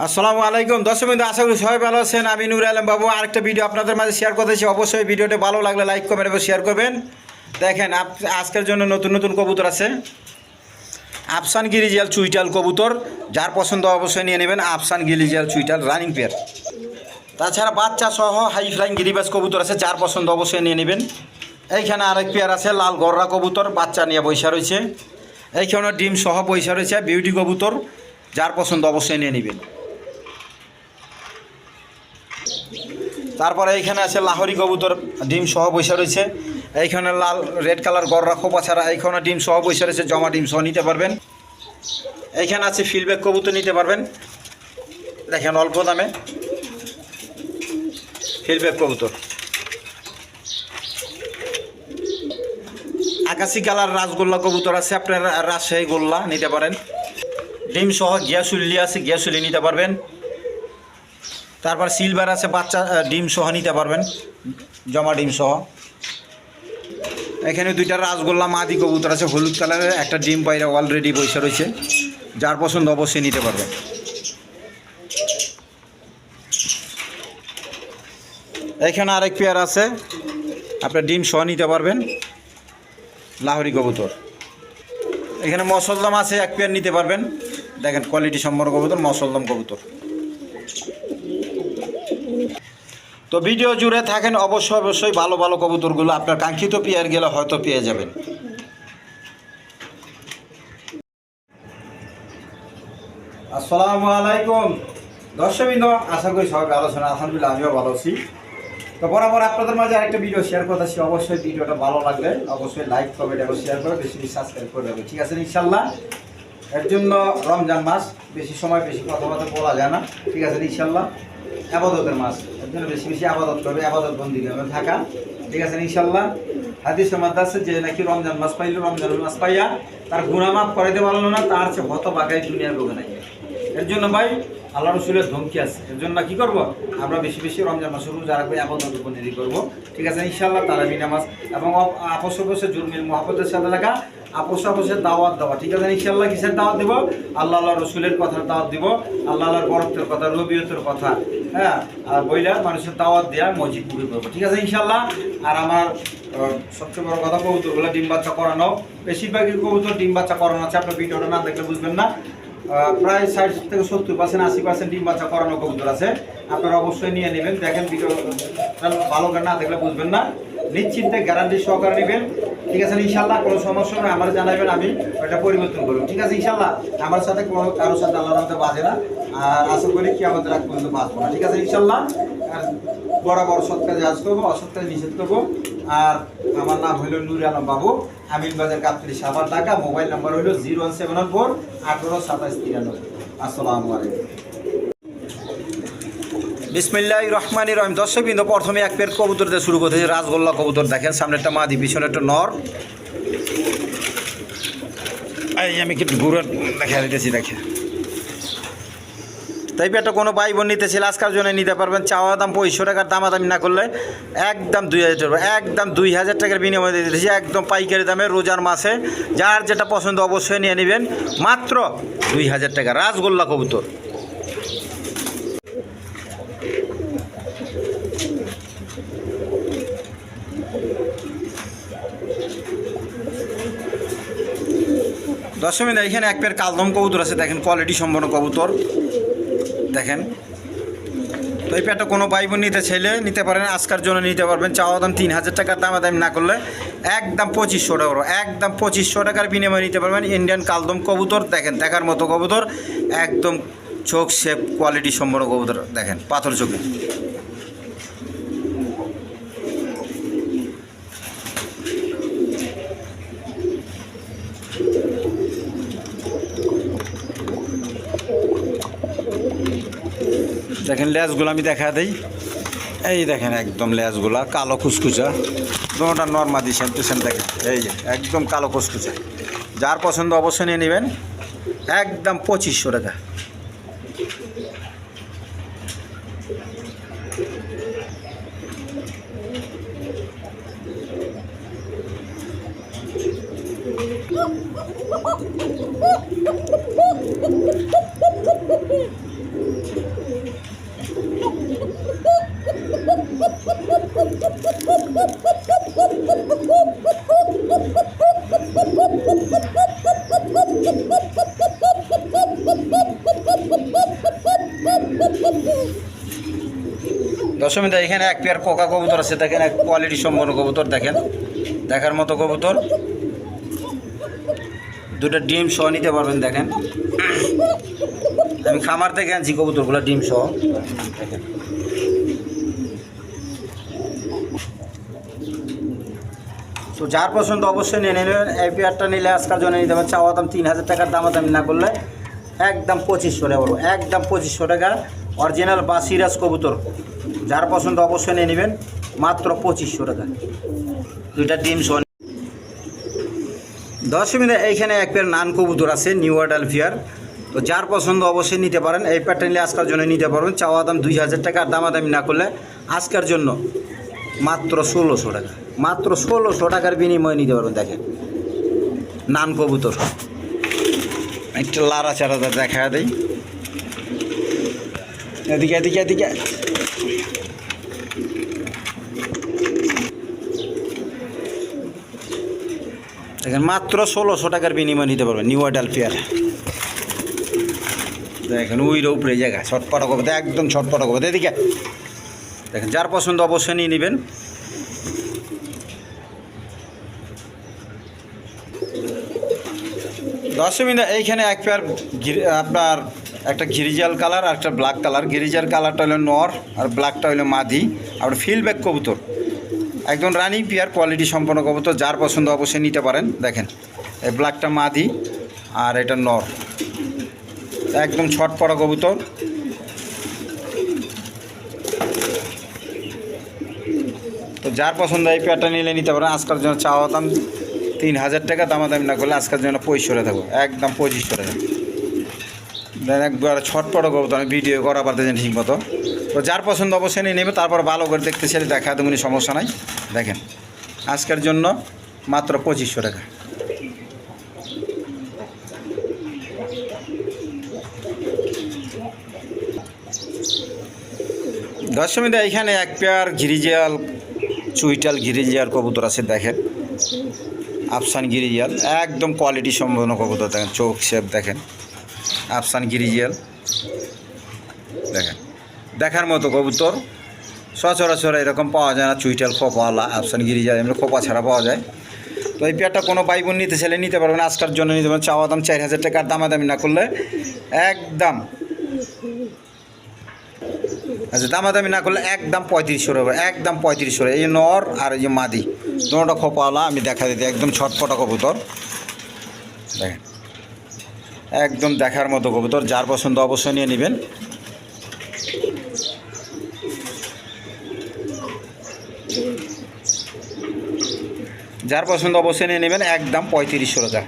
আসসালামু আলাইকুম দর্শক বিন্দু, আশা করি সবাই ভালো আছেন। আমি নূর আলম বাবু আরেকটা ভিডিও আপনাদের মাঝে শেয়ার করতেছি। অবশ্যই ভিডিওটা ভালো লাগলে লাইক কমেন্ট এবং শেয়ার করবেন। দেখেন আজকের জন্য নতুন নতুন কবুতর আছে। আফসান গিরিজিয়াল চুইটাল কবুতর, যার পছন্দ অবশ্যই নিয়ে নেবেন। আফসান গিরিজিয়াল চুইটাল রানিং পেয়ার। তাছাড়া বাচ্চা সহ হাই ফ্লাইং গিরিবাজ কবুতর আছে, যার পছন্দ অবশ্যই নিয়ে নেবেন। এইখানে আরেক পেয়ার আছে লাল গররা কবুতর, বাচ্চা নিয়ে বৈশা রয়েছে। এইখানে ডিম সহ বৈশা রয়েছে বিউটি কবুতর, যার পছন্দ অবশ্যই নিয়ে নেবেন। তারপরে এইখানে আছে লাহোরি কবুতর, ডিম সহ বৈশা রয়েছে। এইখানে লাল রেড কালার গররা খোপা ছাড়া এইখানে ডিম সহ বৈশা রয়েছে, জমা ডিম সহ নিতে পারবেন। এইখানে আছে ফিলব্যাক কবুতর নিতে পারবেন, দেখেন অল্প দামে ফিলব্যাক কবুতর। আকাশি কালার রাজগোল্লা কবুতর আছে, আপনার রাজশাহী গোল্লা নিতে পারেন। ডিম সহ গিয়াসুলি আছে, গিয়াসুলি নিতে পারবেন। তারপর সিলভার আছে, বাচ্চা ডিম সহ নিতে পারবেন, জমা ডিম সহ। এখানে দুইটা রাজগোল্লা মাদি কবুতর আছে হলুদ কালারের, একটা ডিম পায়রা অলরেডি বসে রয়েছে, যার পছন্দ অবশ্যই নিতে পারবেন। এখানে আরেক পেয়ার আছে, আপনার ডিম সহ নিতে পারবেন, লাহোরি কবুতর। এখানে মসলদম আছে, এক পেয়ার নিতে পারবেন। দেখেন কোয়ালিটি সম্পন্ন কবুতর, মসলদম কবুতর। তো ভিডিও জুড়ে থাকেন, অবশ্যই ভালো ভালো কবুতরগুলো আপনার কাঙ্ক্ষিত পেয়ার গেলে হয়তো পেয়ে যাবেন। আসসালামু আলাইকুম দর্শকবৃন্দ, আশা করি সবাই ভালো আছেন। আলহামদুলিল্লাহ আমিও ভালো আছি। তো বরাবর আপনাদের মাঝে আরেকটা ভিডিও শেয়ার করতেছি। অবশ্যই ভিডিওটা ভালো লাগলে অবশ্যই লাইক কমেন্ট এবং শেয়ার করে বেশি সাবস্ক্রাইব করে দেবেন, ঠিক আছে ইনশাল্লাহ। এর জন্য রমজান মাস, বেশি সময় বেশি কথাবার্তা বলা যায় না, ঠিক আছে ইনশাল্লাহ। আবাদতের মাস, এর জন্য বেশি বেশি আবাদত করবে, আবাদত বন্দি করবে থাকা, ঠিক আছে ইনশাল্লাহ। হাদিসের মধ্যে আছে যে নাকি রমজান মাস পাইল, রমজান মাস পাইয়া তার গুনাহ মাফ করাইতে পারলো না, তার চেয়ে হতভাগাই দুনিয়ার লোকে নাই। এর জন্য ভাই আল্লাহ রসুলের ধমকি আছে। এর জন্য কি করবো আমরা বেশি বেশি রমজান মাসে রোজা রাখবো, আবাদত বন্দি করবো, ঠিক আছে ইনশাল্লাহ। তারাবি নামাজ এবং আপোষ জুরমিল মহব্বতের সাথে লাগা আপোষের দাওয়াত দেওয়া, ঠিক আছে ইনশাল্লাহ। কিসের দাওয়াত দিব? আল্লাহ রসুলের কথার দাওয়াত দিব, আল্লাহর বরকতের কথা, রবিয়তের কথা, হ্যাঁ, আর বইলা মানুষের দাওয়াত দেওয়া, মসজিদ পুরো করবো, ঠিক আছে ইনশাল্লাহ। আর আমার সবচেয়ে বড় কথা, কবুতরগুলো ডিম বাচ্চা করানো, বেশিরভাগই কবুতর ডিম বাচ্চা করানো আছে। আপনার ভিডিওটা না দেখলে বুঝবেন না। প্রায় 60 থেকে 70%, 80% ডিম বাচ্চা করানো কবুতর আছে। আপনারা অবশ্যই নিয়ে নেবেন। দেখেন ভিডিও ভালো করে না দেখলে বুঝবেন না। নিশ্চিন্তে গ্যারান্টি সহকারে নেবেন, ঠিক আছে ইনশাল্লাহ। কোনো সমস্যা নয়, আমার জানাবেন, আমি ওটা পরিবর্তন করবো, ঠিক আছে ইনশাল্লাহ। আমার সাথে কোনো কারোর সাথে আল্লাহর মধ্যে বাজে না, আর আশা করি কি আমাদের আগ পর্যন্ত বাঁচবো না, ঠিক আছে ইনশাল্লাহ। আর বরাবর সৎ কাজে আজ করবো, অসৎ কাজে নিষেধ করবো। আর আমার নাম হইল নূর আলম বাবু, আমিন বাজার কাপ্তারি সাভার, ঢাকা। মোবাইল নাম্বার হইল 01714 18 27 93। আসসালামু আলাইকুম। বিসমিল্লাহির রহমানির রহিম। দর্শকবৃন্দ, প্রথমে এক পেয়ার কবুতর দিয়ে শুরু করতেছি। রাজগোল্লা কবুতর দেখেন, সামনে একটা মাদি, পিছনে একটা নর। এই আমি কি ঘুরে দেখা দিতেছি, দেখে তাই পেয়ারটা কোনো ভাই বোন নিতে ছিল আজকার জন্য নিতে পারবেন। চাওয়া দাম 2500 টাকার, দামাদামি না করলে একদম 2000 টাকা, একদম 2000 টাকার বিনিময়ে দিয়ে দিতেছি, একদম পাইকারি দামে রোজার মাসে। যার যেটা পছন্দ অবশ্যই নিয়ে নেবেন, মাত্র 2000 টাকা রাজগোল্লা কবুতর। দর্শকবৃন্দ, এখানে এক পেয়ার কালদম কবুতর আছে, দেখেন কোয়ালিটি সম্পন্ন কবুতর, দেখেন। তো এই পেয়ারটা কোনো ভাই বোন নিতে চাইলে নিতে পারেন, আজকার জন্য নিতে পারবেন। চাওয়া দাম 3000 টাকার, দামাদামি না করলে একদম 2500 টাকা, একদম 2500 টাকার বিনিময়ে নিতে পারবেন। ইন্ডিয়ান কালদম কবুতর, দেখেন দেখার মতো কবুতর, একদম চোখ শেপ কোয়ালিটি সম্পন্ন কবুতর, দেখেন পাথর চোখে। দেখেন লেজগুলো আমি দেখা দিই, এই দেখেন একদম লেজগুলা কালো খুসখুচা, দুটোটা নর্মাদি সেম টু সেম। দেখেন এই যে একদম কালো খুসখুচা, যার পছন্দ অবশ্যই নিয়ে নেবেন, একদম 2500 টাকা। দশমিদা এখানে এক পেয়ার কোকা কবুতর আছে, দেখেন এক কোয়ালিটি সম্পন্ন কবুতর, দেখেন দেখার মতো কবুতর, দুটো ডিম সহ নিতে পারবেন। দেখেন আমি খামার থেকে আনছি কবুতরগুলো ডিম সহ, দেখেন তো যার পছন্দ অবশ্যই নিয়ে নেবেন। এই পেয়ারটা নিলে আজকাল জন্য নিতে পারেন, চাওয়া দাম 3000 টাকার, দামাদামি না করলে একদম 2500 টাকা পড়বো, একদম 2500 টাকা অরিজিনাল বা সিরাজ কবুতর। যার পছন্দ অবশ্যই নিয়ে নেবেন, মাত্র 2500 টাকা, দুইটা ডিম সহ। 10 মিনিট এইখানে এক পেয়ার নান কবুতর আছে নিউ আডালফিয়ার, তো যার পছন্দ অবশ্যই নিতে পারেন। এই পেয়ারটা নিলে আজকের জন্য নিতে পারবেন, চাওয়া দাম 2000 টাকা, দামাদামি না করলে আজকের জন্য মাত্র 1600 টাকা, মাত্র 1600 টাকার বিনিময়ে নিতে পারবেন। দেখেন নান কবুতর, একটু লাড়া চাড়াটা দেখা দেয়, এদিকে এদিকে এদিকে, দেখেন মাত্র 1600 টাকার বিনিময়ে নিতে পারবেন নিউ আডালফিয়ার। দেখেন উইর উপরে জায়গা ছটপটা করবে, একদম ছটপটা করবে, এদিকে দেখেন যার পছন্দ অবশ্যই নিয়ে নেবেন। দশমিনা এইখানে এক পেয়ার আপনার একটা গিরিজাল কালার আর একটা ব্ল্যাক কালার, গিরিজাল কালারটা হলো নর আর ব্ল্যাকটা হলো মাদি, আর ফিল্ডব্যাক কবুতর, একদম রানিং পেয়ার, কোয়ালিটি সম্পন্ন কবুতর, যার পছন্দ অবশ্যই নিতে পারেন। দেখেন এই ব্ল্যাকটা মাদি আর এটা নর, একদম ছটপটা কবুতর। তো যার পছন্দ এই পেয়ারটা নিলে নিতে পারেন। আজকের জন্য চাওয়া দাম 3000 টাকা, দামাদামি না করলে আজকের জন্য 2500 থাকবো, একদম 2500 টাকা। দেন একবার ছটপটা কবুতর, আমি ভিডিও করা পারতেছেন ঠিক মতো। তো যার পছন্দ অবশ্যই নিয়ে নেবে, তারপর ভালো করে দেখতে চাইলে দেখা তেমনি সমস্যা নাই। দেখেন আজকের জন্য মাত্র 2500 টাকা। দশমিদা এইখানে এক পেয়ার গিরিজিয়াল চুইটাল গিরিজিয়াল কবুতর আছে, দেখেন আফসান গিরিজিয়াল, একদম কোয়ালিটি সম্পন্ন কবুতর, দেখেন চোখ শেপ, দেখেন আফসান গিরিজিয়াল, দেখেন দেখার মতো কবুতর। সচরাচর এরকম পাওয়া যায় না, চুইটাল খোপাওয়ালা আফসান গিরিজিয়াল, এমনি খোপা ছাড়া পাওয়া যায়। তো এই পেয়ারটা কোনো ভাই বোন নিতে চাইলে নিতে পারবেন, আজকের জন্য নিতে পারবেন। চাওয়া দাম 4000 টাকার, দামাদামি না করলে একদম, আচ্ছা দামাদামি না করলে একদম 3500 টাকা, একদম 3500 টাকা। এই নর আর এই যে মাদি দুটোটা খোপাওয়ালা, আমি দেখা দিতে একদম ছটপটা কবুতর, দেখেন একদম দেখার মতো কবুতর, যার পছন্দ অবশ্যই নিয়ে নেবেন। যার পছন্দ অবশ্যই নিয়ে নেবেন, একদম 3500 টাকা।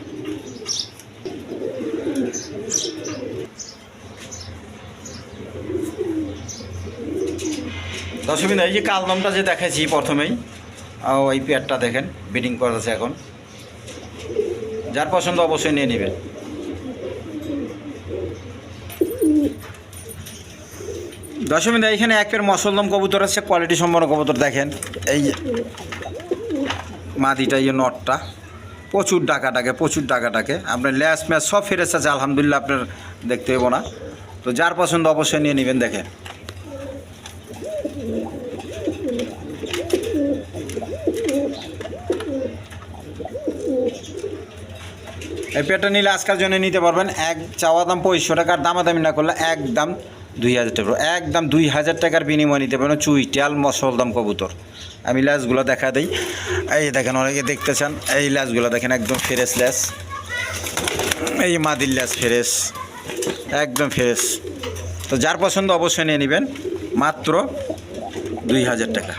দশমিন এই যে কালদমটা যে দেখাইছি প্রথমেই, ওই পেয়ারটা দেখেন বিডিং করেছে এখন, যার পছন্দ অবশ্যই নিয়ে নেবেন। দশমিন এইখানে এক পেয়ার মসলদম কবুতর আছে, কোয়ালিটি সম্পন্ন কবুতর, দেখেন এই মাদিটা, এই নটটা প্রচুর ডাকাটাকে, প্রচুর ডাকাটাকে, আপনার ল্যাস ম্যাচ সব ফেরেছে আছে আলহামদুলিল্লাহ, আপনার দেখতে হবো না। তো যার পছন্দ অবশ্যই নিয়ে নেবেন। দেখেন এই পেয়ারটা নিলে আজকের জন্য নিতে পারবেন, এক চাওয়া দাম 2500 টাকার, দামাদামি না করলে একদম 2000 টাকা, একদম 2000 টাকার বিনিময়ে নিতে পারবেন চুইটাল মসলদম কবুতর। আমি ল্যাসগুলো দেখা দিই, এই দেখেন অনেকে দেখতে চান, এই ল্যাসগুলো দেখেন একদম ফ্রেশ ল্যাস, এই মাদির ল্যাস ফ্রেশ, একদম ফ্রেশ। তো যার পছন্দ অবশ্যই নিয়ে নেবেন, মাত্র 2000 টাকা।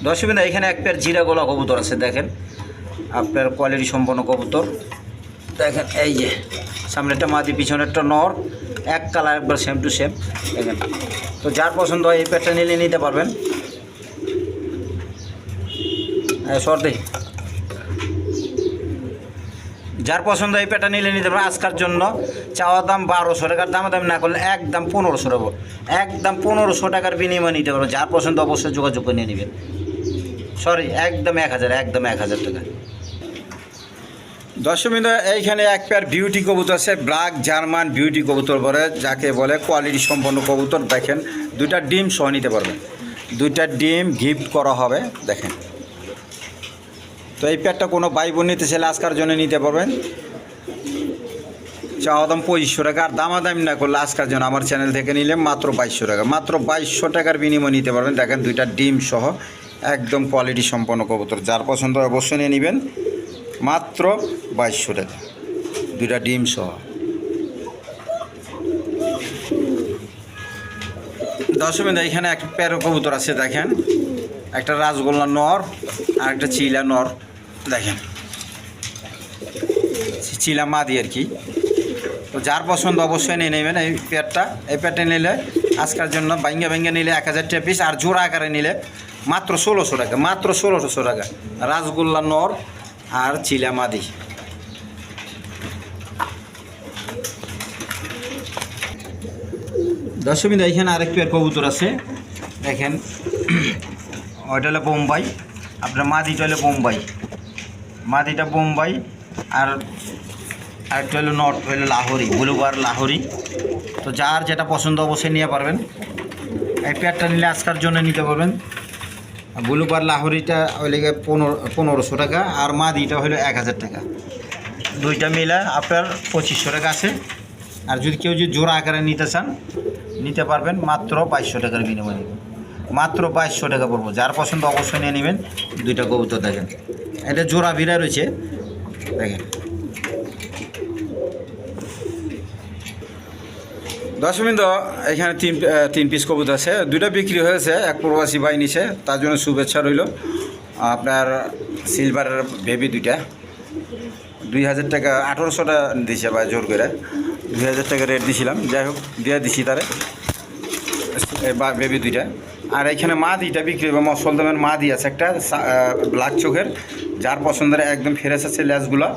দশমিনা এখানে এক পেয়ার জিরা গলা কবুতর আছে, দেখেন আপনার কোয়ালিটি সম্পন্ন কবুতর, দেখেন এই যে সামনেরটা মাদি পিছনেরটা নর, এক কালার একবার সেম টু সেম, দেখেন। তো যার পছন্দ হয় এই পেয়ারটা নিলে নিতে পারবেন। সর্দি যার পছন্দ এই পেয়ারটা নিলে নিতে পারবেন। আজকের জন্য চাওয়া দাম 1200 টাকার, দামাদামি না করলে একদম 1500 টাকা, একদম 1500 টাকার বিনিময়ে নিতে পারবেন। যার পছন্দ অবশ্যই যোগাযোগ করে নিয়ে নেবেন। সরি একদম 1000, একদম 1000 টাকা। দর্শকবৃন্দ, এইখানে এক পেয়ার বিউটি কবুতর আছে, ব্ল্যাক জার্মান বিউটি কবুতর বলে, যাকে বলে কোয়ালিটি সম্পন্ন কবুতর। দেখেন দুইটা ডিম সহ নিতে পারবেন, দুইটা ডিম গিফট করা হবে। দেখেন, তো এই পেয়ারটা কোনো ভাই বোন নিতে চাইলে আজকের জন্য নিতে পারবেন। চাওয়া দাম 2500 টাকা, আর দামাদামি না করলে আজকের জন্য আমার চ্যানেল থেকে নিলে মাত্র 2200 টাকা, মাত্র 2200 টাকার বিনিময়ে নিতে পারবেন। দেখেন দুইটা ডিম সহ একদম কোয়ালিটি সম্পন্ন কবুতর, যার পছন্দ অবশ্যই নিয়ে নেবেন। মাত্র 2200 টাকা, দুইটা ডিম সহ। দর্শকবৃন্দ, এখানে এক পেয়ার কবুতর আছে। দেখেন একটা রাজগোল্লা নর আর একটা চিলা নর। দেখেন চিলা মাদি আর কি। তো যার পছন্দ অবশ্যই নিয়ে নেবেন এই পেয়ারটা। এই পেয়ারটা নিলে আজকের জন্য ভাঙ্গা নিলে 1000 টাকা পিস, আর জোড়া আকারে নিলে মাত্র 1600 টাকা, মাত্র 1600 টাকা। রাজগোল্লা নর আর চিলা মাদি। দর্শকবৃন্দ, এখানে আরেক পেয়ার কবুতর আছে। দেখেন ওইটা হলো বোম্বাই, আপনার মাদিটা হলো বোম্বাই, মাদিটা বোম্বাই, আর আরেকটা হলো নট হলো লাহোরি, ব্লুবার লাহোরি। তো যার যেটা পছন্দ অবশ্যই নিয়ে পারবেন। এই পেয়ারটা নিলে আজকের জন্য নিতে পারবেন। ব্লুবার লাহোরিটা হইলে 1500 টাকা, আর মাদিটা হলো 1000 টাকা। দুইটা মিলে আপনার 2500 টাকা আছে। আর যদি কেউ যদি জোড়া আকারে নিতে চান নিতে পারবেন, মাত্র 2200 টাকার বিনিময়ে নেবেন, মাত্র 2200 টাকা পড়বো। যার পছন্দ অবশ্যই নিয়ে নেবেন। দুইটা কবুতর দেখেন, এটা জোড়া ভিড়া রয়েছে। দেখেন দর্শকবৃন্দ, এখানে তিন পিস কবুতর আছে। দুইটা বিক্রি হয়েছে, এক প্রবাসী ভাই নিছে, তার জন্য শুভেচ্ছা রইল। আপনার সিলভারের বেবি দুইটা 2000 টাকা, 1800 টাকা দিছে ভাই, জোর করে 2000 টাকা রেট দিছিলাম। যাই হোক দিয়ে দিছি তারে বেবি দুইটা। আর এখানে মাদিটা বিক্রি হবে, মসলদমের মাদি আছে একটা ব্ল্যাক চোখের, যার পছন্দের একদম ফ্রেশ আছে লেজগুলো।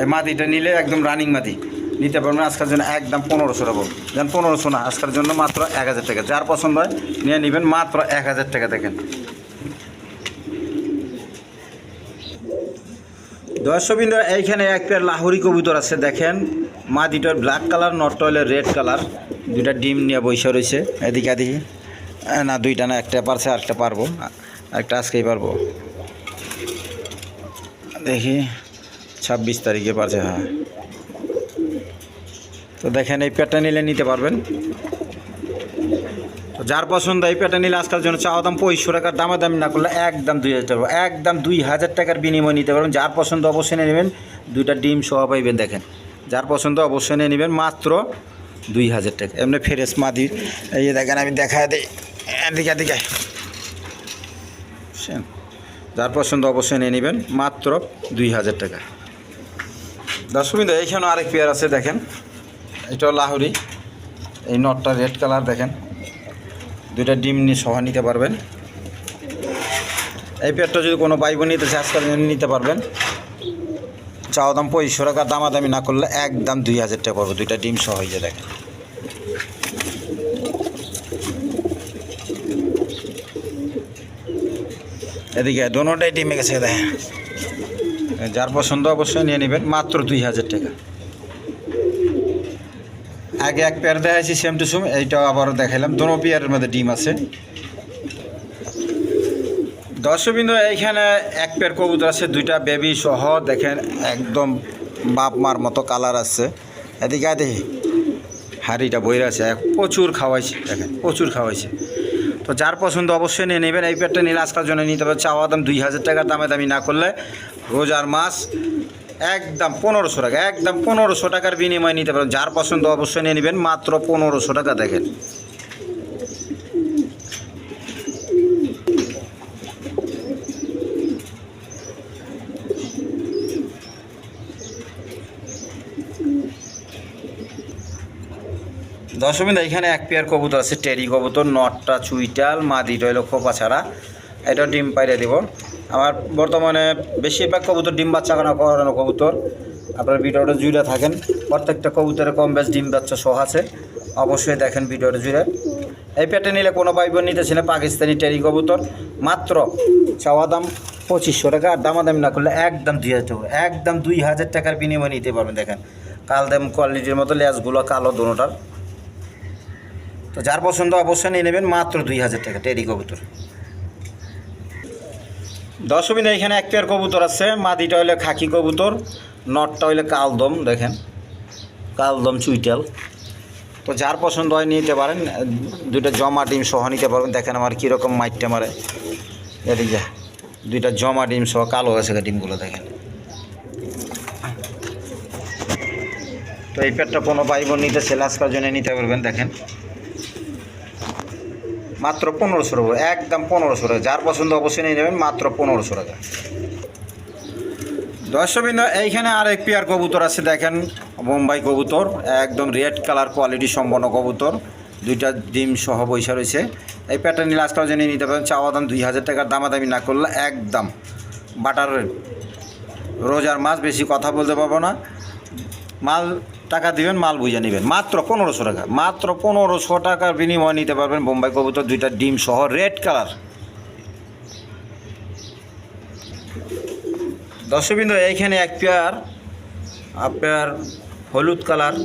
এই মাদিটা নিলে একদম রানিং মাদি নিতে পারবেন। আজকের জন্য একদম 1500 টাকা, যেন 1500 না, আজকের জন্য মাত্র 1000 টাকা। যার পছন্দ হয় নিয়ে নেবেন, মাত্র 1000 টাকা। দেখেন দর্শকবৃন্দ, এইখানে এক পেয়ার লাহোরি কবুতর আছে। দেখেন মাদিটার ব্ল্যাক কালার, নটটা হলে রেড কালার। দুইটা ডিম নিয়ে বৈশা রয়েছে। এদিকে এদিকে না, দুইটা না, একটা পারছে, আরেকটা পারবো, একটা আজকেই পারবো। দেখি 26 তারিখে পারছে, হ্যাঁ। তো দেখেন এই পেয়ারটা নিলে নিতে পারবেন। তো যার পছন্দ এই পেয়ারটা নিলে আজকাল জন্য চাওয়া দাম 2500 টাকার, দামাদামি না করলে একদম 2000 টাকা, একদম 2000 টাকার বিনিময়ে নিতে পারবেন। যার পছন্দ অবশ্যই নিয়ে নেবেন। দুইটা ডিম সহ পাইবেন। দেখেন যার পছন্দ অবশ্যই নিয়ে নেবেন, মাত্র 2000 টাকা। এমনি ফ্রেশ মাদি, এই যে দেখেন আমি দেখা দিই, এদিকে এদিকে। যার পছন্দ অবশ্যই নিয়ে নেবেন, মাত্র 2000 টাকা। দর্শকবৃন্দ, এইখানেও আরেক পেয়ার আছে। দেখেন এটাও লাহোরি, এই নটটা রেড কালার। দেখেন দুইটা ডিম নিয়ে সহ নিতে পারবেন। এই পেয়ারটা যদি কোনো ভাই বোন নিতে চায় আজকাল নিতে পারবেন। চাওয়া দাম 2500 টাকা, দামাদামি না করলে একদম 2000 টাকা পড়বে, দুইটা ডিম সহ হয়ে যায়। দেখেন এদিকে দোনোটাই ডিমে গেছে। দেখেন যার পছন্দ অবশ্যই নিয়ে নেবেন, মাত্র 2000 টাকা। আগে এক পেয়ার দেখাইছি সেম টু সেম, এইটাও আবারও দেখাইলাম। দোনো পেয়ারের মধ্যে ডিম আছে। দর্শকবৃন্দ, এইখানে এক পেয়ার কবুতর আছে, দুইটা বেবি সহ। দেখেন একদম বাপ মার মতো কালার আছে। এদিকে দেখি হাড়িটা বইরে আছে, প্রচুর খাওয়াইছে। দেখেন প্রচুর খাওয়াইছে। তো যার পছন্দ অবশ্যই নিয়ে নেবেন। এই পেয়ারটা নিলে আজকের জন্য নিতে পারবে। চাওয়া দাম 2000 টাকার, দামি না করলে রোজার মাস একদম 1500 টাকা, একদম 1500 টাকার বিনিময়ে নিতে পারবেন। যার পছন্দ অবশ্যই নিয়ে নেবেন, মাত্র 1500 টাকা। দেখেন দর্শকবৃন্দ, এখানে এক পেয়ার কবুতর আছে, টেরি কবুতর। নটটা চুইটাল, মাদিটা হইলো খোপা ছাড়া। এটা ডিম পাইরে দেব। আমার বর্তমানে বেশিরভাগ কবুতর ডিম বাচ্চা করানো কবুতর। আপনার ভিডিওটা জুড়ে থাকেন, প্রত্যেকটা কবুতরে কম বেশ ডিম বাচ্চা সহ আছে। অবশ্যই দেখেন ভিডিওটা জুড়ে। এই পেয়ারটা নিলে কোনো ভাই বোন নিতেছিল পাকিস্তানি টেরি কবুতর, মাত্র চাওয়া দাম 2500 টাকা। আর দামাদামি না করলে একদম 2000 টাকা, একদম 2000 টাকার বিনিময়ে নিতে পারবেন। দেখেন কালদাম কোয়ালিটির মতো লেজগুলো কালো দোনোটার। তো যার পছন্দ অবশ্যই নিয়ে নেবেন, মাত্র 2000 টাকা টেডি কবুতর। দর্শকবৃন্দ এখানে এক পেয়ার কবুতর আছে, মাদিটা হইলে খাকি কবুতর, নটটা হইলে কালদম। দেখেন কালদম চুইটাল। তো যার পছন্দ হয় নিতে পারেন, দুইটা জমা ডিম সহ নিতে পারবেন। দেখেন আমার কীরকম মাইটটা মারে, এদিকে দুইটা জমা ডিম সহ কালো আছে ডিমগুলো দেখেন। তো এই পেয়ারটা কোনো ভাই বোন নিতে সেল আজকার জন্য নিতে পারবেন। দেখেন মাত্র 1500 টাকা, একদম 1500 টাকা। যার পছন্দ অবশ্যই নিয়ে নেবেন, মাত্র 1500 টাকা। দর্শকবৃন্দ এইখানে আর এক পেয়ার কবুতর আছে, দেখেন বোম্বাই কবুতর, একদম রেড কালার কোয়ালিটি সম্পন্ন কবুতর, দুইটা ডিম সহ বৈশা রয়েছে। এই পেয়ারটা নিলে আজকাল জেনে নিতে পারেন, চাওয়া দাম 2000 টাকার। দামাদামি না করলে একদম বাটার রোজার মাছ, বেশি কথা বলতে পারবো না। মাল টাকা দিবেন, মাল বুঝে নেবেন, মাত্র 1500 টাকা। মাত্র 1500 টাকার বিনিময়ে নিতে পারবেন বোম্বাই কবুতর, দুইটা ডিম সহ রেড কালার। দর্শকবৃন্দ এইখানে এক পেয়ার আপনার হলুদ কালার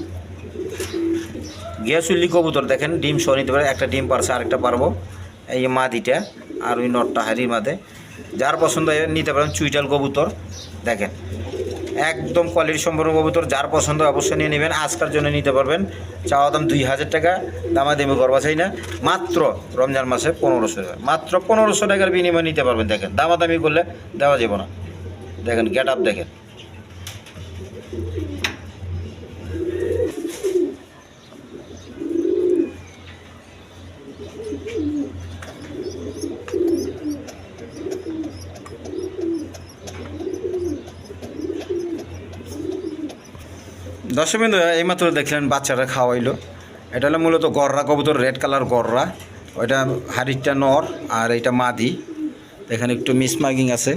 গ্যাসুল্লি কবুতর, দেখেন ডিম সহ নিতে পারে। একটা ডিম পারছে, আরেকটা পারবো। এই মাদিটা আর ওই নটটা হাড়ির মাঝে। যার পছন্দ নিতে পারেন চুইটাল কবুতর, দেখেন একদম কোয়ালিটি সম্পন্ন কবুতর। যার পছন্দ অবশ্যই নিয়ে নেবেন, আজকের জন্য নিতে পারবেন। চাওয়া দাম 2000 টাকা, দামাদামি করবা চাই না, মাত্র রমজান মাসে 1500 টাকা। মাত্র 1500 টাকার বিনিময়ে নিতে পারবেন। দেখেন দামাদামি করলে দেওয়া যাবে না। দেখেন গেট আপ দেখেন। দর্শকবৃন্দ এইমাত্র দেখলেন বাচ্চারা খাওয়াইলো। এটা হলো মূলত গররা কবুতর, রেড কালার গররা। ওইটা হাড়িটা নর আর এইটা মাদি। এখানে একটু মিসমার্কিং আছে।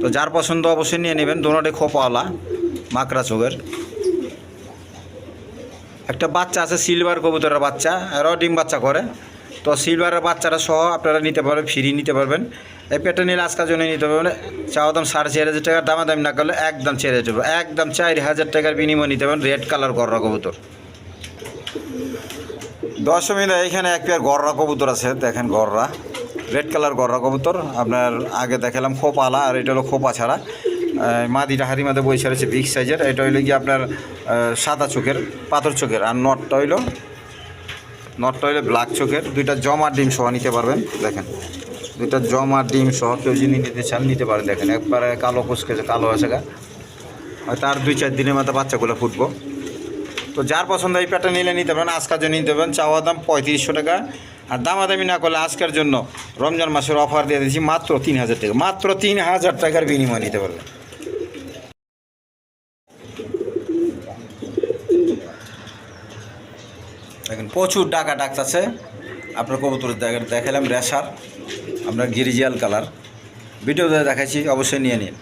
তো যার পছন্দ অবশ্যই নিয়ে নেবেন। দোনোটাই খোপাওয়ালা, মাকড়া চোখের। একটা বাচ্চা আছে সিলভার কবুতরের বাচ্চা, এরাও ডিম বাচ্চা করে। তো সিলভারের বাচ্চাটা সহ আপনারা নিতে পারবেন, ফ্রি নিতে পারবেন। এই পেটটা নিলে আজকের জন্য নিতে পারবেন। চাওয়া দাম 4500 টাকা, দামাদামি না করলে একদম 4000 টাকা, একদম 4000 টাকার বিনিময়ে নিতে পারবেন রেড কালার গররা কবুতর। দর্শকবৃন্দ এইখানে এক পেয়ার গররা কবুতর আছে, দেখেন গররা রেড কালার গররা কবুতর। আপনার আগে দেখালাম খোপালা, আর এটা হলো খোপা ছাড়া। মাদিটা হাড়ি মাঝে বৈশা রয়েছে বিগ সাইজের। এটা হইলো গিয়ে আপনার সাদা চোখের, পাথর চোখের। আর নটটা হইলো ব্ল্যাক চোখের। দুইটা জমা ডিম সহ নিতে পারবেন। দেখেন দুইটা জমা ডিম সহ কেউ যদি নিতে চান নিতে পারেন। দেখেন একবারে কালো কুচকেছে, কালো আছে গা, হয়তো আর 2-4 দিনের মধ্যে বাচ্চাগুলো ফুটবো। তো যার পছন্দ এই প্যাটার্ন নিলে নিতে পারেন, আজকের জন্য নিতে পারেন। চাওয়া দাম 3500 টাকা। আর দামাদামি না করলে আজকের জন্য রমজান মাসের অফার দিয়ে দিচ্ছি, মাত্র 3000 টাকা। মাত্র 3000 টাকার বিনিময়ে নিতে পারবেন। দেখেন প্রচুর ডাকা ডাকতেছে। আপনার কবুতর দেখালাম রেশার, আপনার গিরিজিয়াল কালার, ভিডিওতে দেখাচ্ছি, অবশ্যই নিয়ে নিন।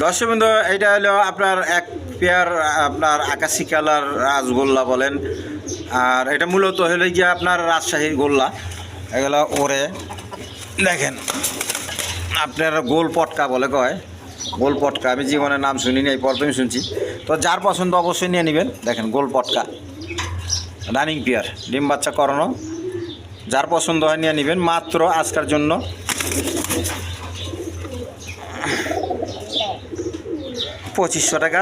দর্শকবৃন্দ এইটা হলো আপনার এক পেয়ার আপনার আকাশি কালার রাজগোল্লা বলেন। আর এটা মূলত হলো গিয়ে আপনার রাজশাহীর গোল্লা, এগুলো ওরে। দেখেন আপনার গোল পটকা বলে কয়, গোল পটকা। আমি জীবনের নাম শুনিনি, এই প্রথমে শুনছি। তো যার পছন্দ অবশ্যই নিয়ে নেবেন। দেখেন গোল পটকা রানিং পেয়ার, ডিম বাচ্চা করানো। যার পছন্দ হয় নিয়ে নেবেন, মাত্র আজকের জন্য 2500 টাকা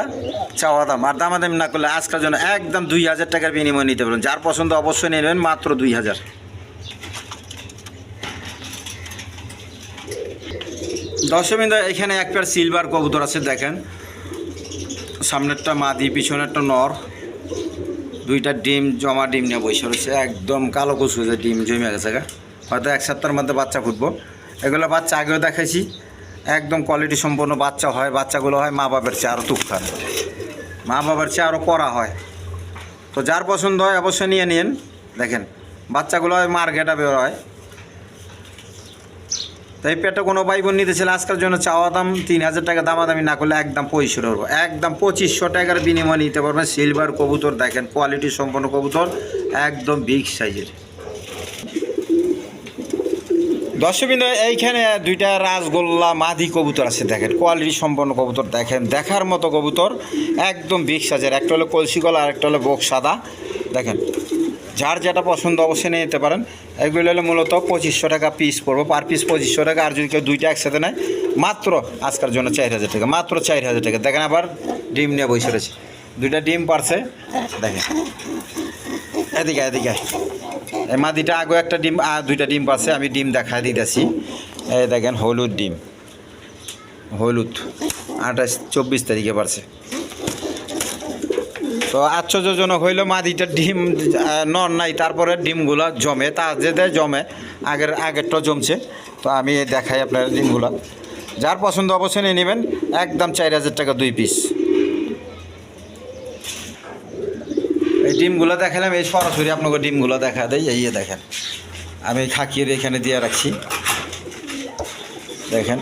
চাওয়া দাম। আর দামাদামি না করলে আজকের জন্য একদম 2000 টাকার বিনিময়ে নিতে পারবেন। যার পছন্দ অবশ্যই নিয়ে নেবেন, মাত্র 2000। দর্শকবৃন্দ এখানে এক পেয়ার সিলভার কবুতর আছে, দেখেন সামনেরটা মাদি, পিছনেরটা নর। দুইটা ডিম জমা ডিম নিয়ে বসে রয়েছে, একদম কালো কুচকুচে ডিম জমে গেছে গা, হয়তো 1 সপ্তাহের মধ্যে বাচ্চা ফুটবো। এগুলো বাচ্চা আগেও দেখাইছি, একদম কোয়ালিটি সম্পন্ন বাচ্চা হয়। বাচ্চাগুলো হয় মা বাবার চেয়ে আরও তুকখার, মা বাবার চেয়ে আরও করা হয়। তো যার পছন্দ হয় অবশ্যই নিয়ে নিন। দেখেন বাচ্চাগুলো হয় মার গেটা বের হয়। তো এই পেটটা কোনো ভাই বোন নিতে ছিল আজকের জন্য চাওয়া দাম 3,000 টাকা, দামাদামি না করলে একদম 2500 টাকা, একদম 2500 টাকার বিনিময়ে নিতে পারবেন সিলভার কবুতর। দেখেন কোয়ালিটি সম্পন্ন কবুতর, একদম বিগ সাইজের। দর্শকবৃন্দ এইখানে দুইটা রাজগোল্লা মাদি কবুতর আছে, দেখেন কোয়ালিটি সম্পন্ন কবুতর, দেখেন দেখার মতো কবুতর, একদম বিগ সাইজের। একটা হলো কলসি গলা আর একটা হলো বোক সাদা। দেখেন যার যেটা পছন্দ অবশ্যই নিয়ে নিতে পারেন। এগুলো হলো মূলত 2500 টাকা পিস পড়বো, পার পিস 2500 টাকা। আর যদি কেউ দুইটা একসাথে নেয় মাত্র আজকের জন্য 4000 টাকা, মাত্র 4000 টাকা। দেখেন আবার ডিম নিয়ে বসে রয়েছে, দুইটা ডিম পারছে। দেখেন এদিকে এদিকে এই মাদিটা আগে একটা ডিম আর দুইটা ডিম পাচ্ছে, আমি ডিম দেখায় দিতেছি। এই দেখেন হলুদ ডিম, হলুদ 28-24 তারিখে পারছে। তো আশ্চর্যজনক হইলো মাদিটা ডিম নর নাই, তারপরে ডিমগুলো জমে, তা যেতে জমে আগেরটা জমছে। তো আমি দেখাই আপনার ডিমগুলো, যার পছন্দ অবশ্যই নিয়ে নেবেন, একদম 4000 টাকা 2 পিস। এই ডিমগুলো দেখালাম, এই সরাসরি আপনাকে ডিমগুলো দেখা দেয়। এই দেখেন আমি খাকিয়ে এখানে দিয়ে রাখছি, দেখেন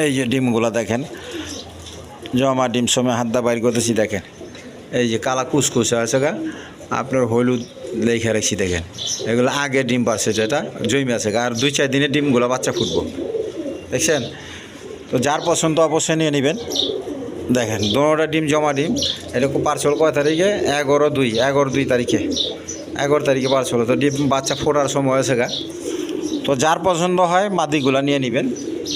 এই যে ডিমগুলো দেখেন, জমা ডিম সময় হাত দা বাইর করতেছি। দেখেন এই যে কালা কুচকুচে আছে গা, আপনার হলুদ লেখা রাখছি। দেখেন এগুলো আগে ডিম পারছে, যেটা জমি আছে, আর 2-4 দিনে ডিমগুলো বাচ্চা ফুটবো, দেখছেন। তো যার পছন্দ অবশ্যই নিয়ে নেবেন। দেখেন দোনোটা ডিম জমা ডিম। এরকম পার্সেল কয় তারিখে? 11/2 তারিখে, 11 তারিখে পার্সেল। তো ডিম বাচ্চা ফোটার সময় হয়েছে গা। তো যার পছন্দ হয় মাদিগুলা নিয়ে নেবেন।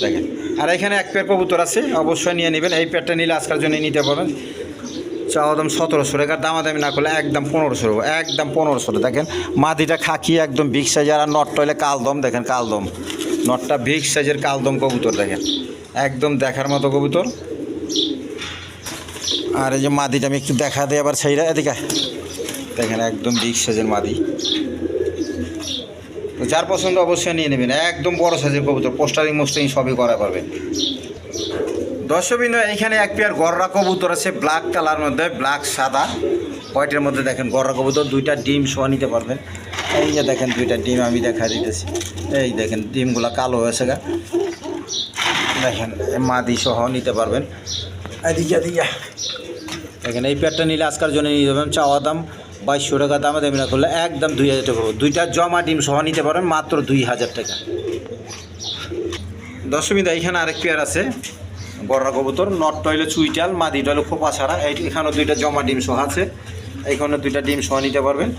দেখেন আর এখানে এক পেয়ার কবুতর আছে, অবশ্যই নিয়ে নেবেন। এই পেয়ারটা নিলে আজকের জন্য নিতে পারবেন। চাওয়া দাম 1700 টাকা, দামাদামি না করলে একদম 1500, একদম 1500। দেখেন মাদিটা খাকি একদম বিগ সাইজের, আর নটটা হলে কালদম। দেখেন কালদম, নটটা বিগ সাইজের কালদম কবুতর, দেখেন একদম দেখার মতো কবুতর। আর এই যে মাদিটা আমি একটু দেখা দিই আবার সেইরা, এদিকে দেখেন একদম বিগ সাইজের মাদি। তো যার পছন্দ অবশ্যই নিয়ে নেবেন, একদম বড় সাইজের কবুতর, পোস্টারিং মোস্টারিং সবই করা পারবেন। দর্শকবৃন্দ এইখানে এক পেয়ার গররা কবুতর আছে, ব্ল্যাক কালার মধ্যে, ব্ল্যাক সাদা হোয়াইটের মধ্যে। দেখেন গররা কবুতর, দুইটা ডিম সহ নিতে পারবেন। এই যে দেখেন দুইটা ডিম আমি দেখা দিতেছি, এই দেখেন ডিমগুলো কালো হয়েছে গা। দেখেন মাদি সহ নিতে পারবেন। এদিকে এদিকে দেখেন এই পেয়ারটা নিলে আজকের জন্য নিয়ে যাবেন, চাওয়া দাম 2200 টাকা, দামে দামি না করলে একদম 2000 টাকা। দুইটা জমা ডিম সহ নিতে পারেন মাত্র 2000 টাকা। দর্শকবৃন্দ এইখানে আরেক পেয়ার আছে গররা কবুতর, নটটা হইলো চুইটাল, মাদিটা হলো খোপা ছাড়া। এখানেও দুইটা জমা ডিম সহ আছে, এইখানে দুইটা ডিম সহ নিতে পারবেন।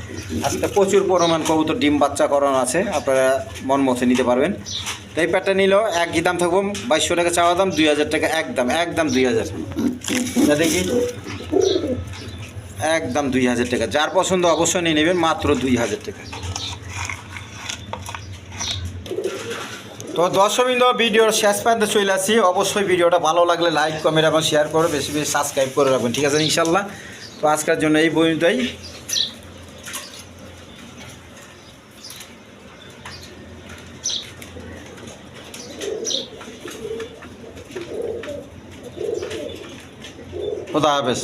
আজকে প্রচুর পরিমাণ কবুতর ডিম বাচ্চা করানো আছে, আপনারা মন মতো নিতে পারবেন। তো এই পেয়ারটা নিলেও একই দাম থাকবো 2200 টাকা, চাওয়া দাম 2000 টাকা, একদম একদম 2000। দেখি একদম 2000 টাকা, যার পছন্দ অবশ্যই নিয়ে নেবেন, মাত্র 2000 টাকা। তো দর্শকবৃন্দ ভিডিওর শেষ পর্যন্ত চলে আসছি। অবশ্যই ভিডিওটা ভালো লাগলে লাইক কমেন্ট এবং শেয়ার করে বেশি বেশি সাবস্ক্রাইব করে রাখবেন, ঠিক আছে ইনশাল্লাহ। তো আজকের জন্য এই পর্যন্তই। খোদা হাফেজ।